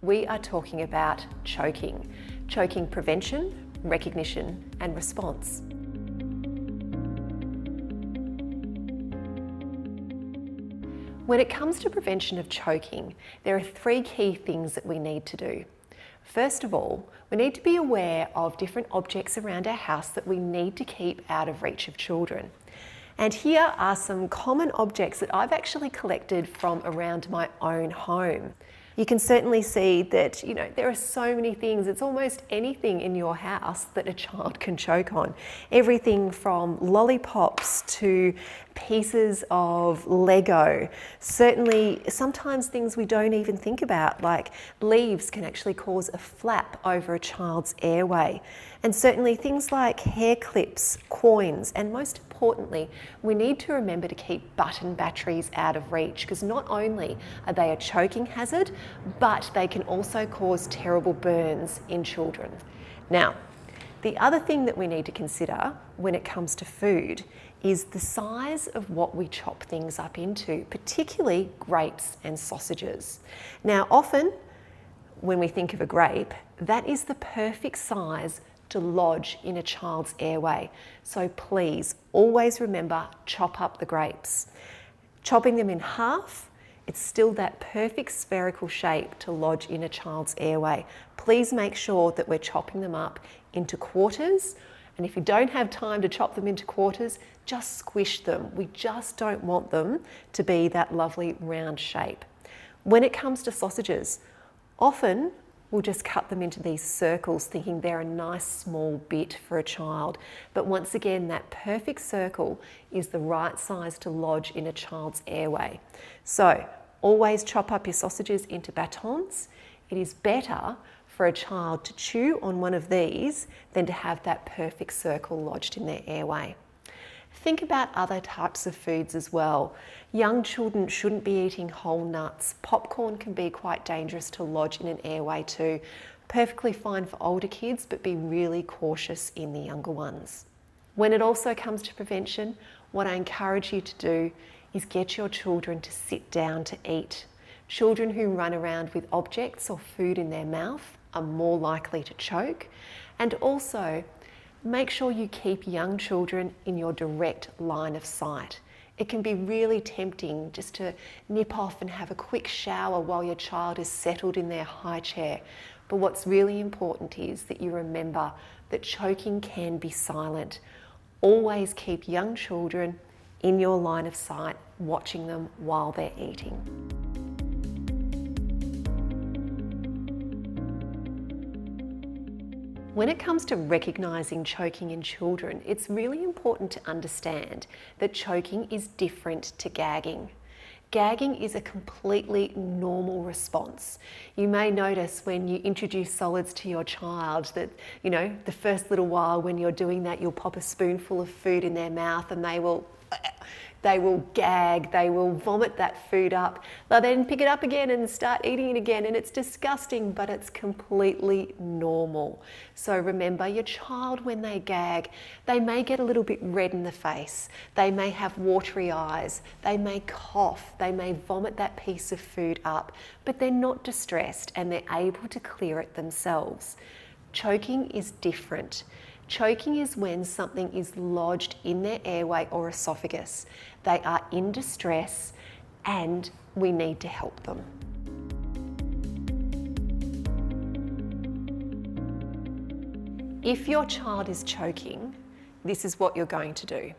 We are talking about choking. Choking prevention, recognition, and response. When it comes to prevention of choking, there are 3 key things that we need to do. First of all, we need to be aware of different objects around our house that we need to keep out of reach of children. And here are some common objects that I've actually collected from around my own home. You can certainly see that, there are so many things. It's almost anything in your house that a child can choke on. Everything from lollipops to pieces of Lego. Certainly, sometimes things we don't even think about, like leaves, can actually cause a flap over a child's airway. And certainly things like hair clips, coins, and most importantly, we need to remember to keep button batteries out of reach, because not only are they a choking hazard, but they can also cause terrible burns in children. Now, the other thing that we need to consider when it comes to food is the size of what we chop things up into, particularly grapes and sausages. Now, often when we think of a grape, that is the perfect size to lodge in a child's airway. So please always remember, chop up the grapes. Chopping them in half, it's still that perfect spherical shape to lodge in a child's airway. Please make sure that we're chopping them up into quarters. And if you don't have time to chop them into quarters, just squish them. We just don't want them to be that lovely round shape. When it comes to sausages, often we'll just cut them into these circles thinking they're a nice small bit for a child. But once again, that perfect circle is the right size to lodge in a child's airway. So always chop up your sausages into batons. It is better for a child to chew on one of these than to have that perfect circle lodged in their airway. Think about other types of foods as well. Young children shouldn't be eating whole nuts. Popcorn can be quite dangerous to lodge in an airway too. Perfectly fine for older kids, but be really cautious in the younger ones. When it also comes to prevention, what I encourage you to do is get your children to sit down to eat. Children who run around with objects or food in their mouth are more likely to choke. And also, make sure you keep young children in your direct line of sight. It can be really tempting just to nip off and have a quick shower while your child is settled in their high chair. But what's really important is that you remember that choking can be silent. Always keep young children in your line of sight, watching them while they're eating. When it comes to recognising choking in children, it's really important to understand that choking is different to gagging. Gagging is a completely normal response. You may notice when you introduce solids to your child that, the first little while when you're doing that, you'll pop a spoonful of food in their mouth and they will gag, they will vomit that food up. They'll then pick it up again and start eating it again, and it's disgusting, but it's completely normal. So remember, your child, when they gag, they may get a little bit red in the face, they may have watery eyes, they may cough, they may vomit that piece of food up, but they're not distressed and they're able to clear it themselves. Choking is different. Choking is when something is lodged in their airway or esophagus. They are in distress and we need to help them. If your child is choking, this is what you're going to do.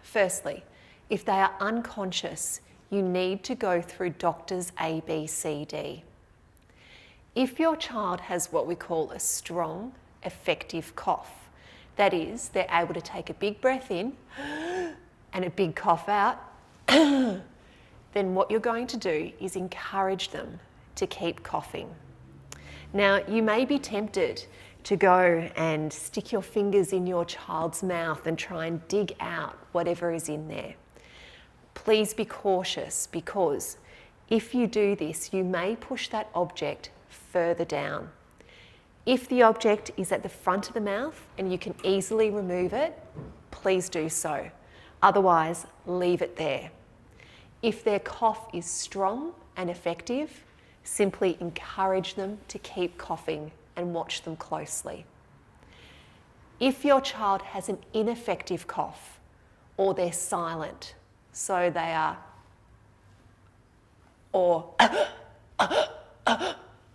Firstly, if they are unconscious, you need to go through doctor's ABCD. If your child has what we call a strong, effective cough, that is, they're able to take a big breath in and a big cough out, then what you're going to do is encourage them to keep coughing. Now, you may be tempted to go and stick your fingers in your child's mouth and try and dig out whatever is in there. Please be cautious, because if you do this, you may push that object further down. If the object is at the front of the mouth and you can easily remove it, please do so. Otherwise, leave it there. If their cough is strong and effective, Simply encourage them to keep coughing and watch them closely. If your child has an ineffective cough or they're silent, so they are, or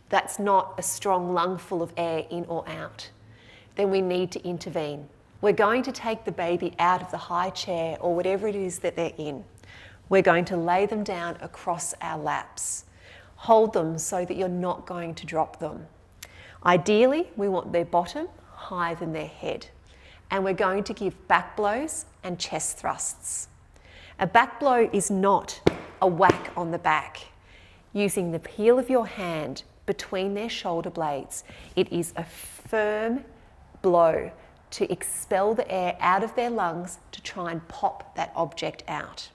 that's not a strong lungful of air in or out, then we need to intervene. We're going to take the baby out of the high chair or whatever it is that they're in. We're going to lay them down across our laps. Hold them so that you're not going to drop them. Ideally, we want their bottom higher than their head. And we're going to give back blows and chest thrusts. A back blow is not a whack on the back. Using the heel of your hand between their shoulder blades, it is a firm blow to expel the air out of their lungs to try and pop that object out.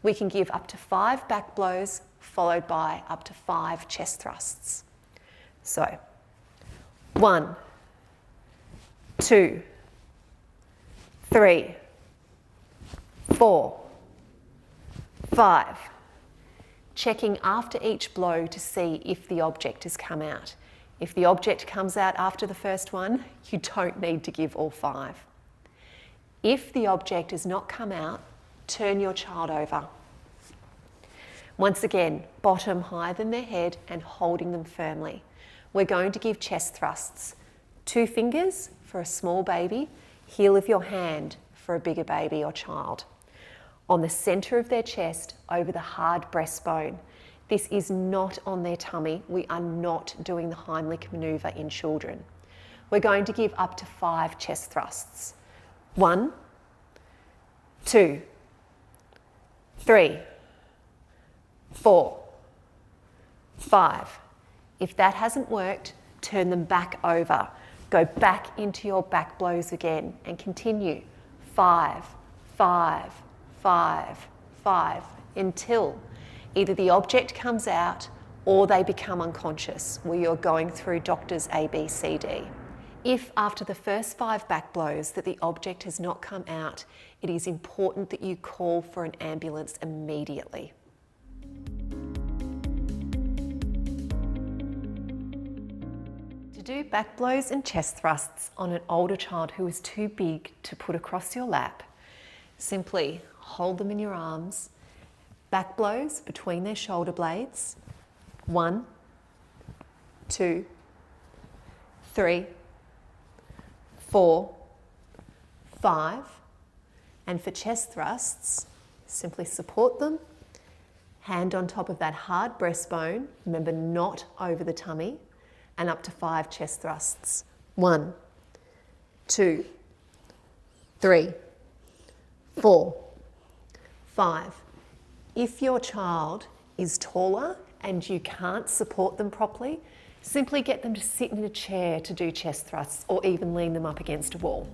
We can give up to 5 back blows followed by up to 5 chest thrusts. So, 1, 2, 3, 4, 5. Checking after each blow to see if the object has come out. If the object comes out after the first one, you don't need to give all 5. If the object has not come out, turn your child over. Once again, bottom higher than their head and holding them firmly. We're going to give chest thrusts. 2 fingers for a small baby, heel of your hand for a bigger baby or child. On the centre of their chest, over the hard breastbone. This is not on their tummy. We are not doing the Heimlich manoeuvre in children. We're going to give up to 5 chest thrusts. 1, 2, 3, 4, 5. If that hasn't worked, turn them back over. Go back into your back blows again and continue. 5, 5, 5, 5, until either the object comes out or they become unconscious, where you're going through doctor's A, B, C, D. If after the first 5 back blows that the object has not come out, it is important that you call for an ambulance immediately. To do back blows and chest thrusts on an older child who is too big to put across your lap, simply hold them in your arms, back blows between their shoulder blades. 1, 2, 3, 4, 5. And for chest thrusts, simply support them, hand on top of that hard breastbone, remember not over the tummy, and up to 5 chest thrusts. 1, 2, 3, 4, 5. If your child is taller and you can't support them properly, simply get them to sit in a chair to do chest thrusts or even lean them up against a wall.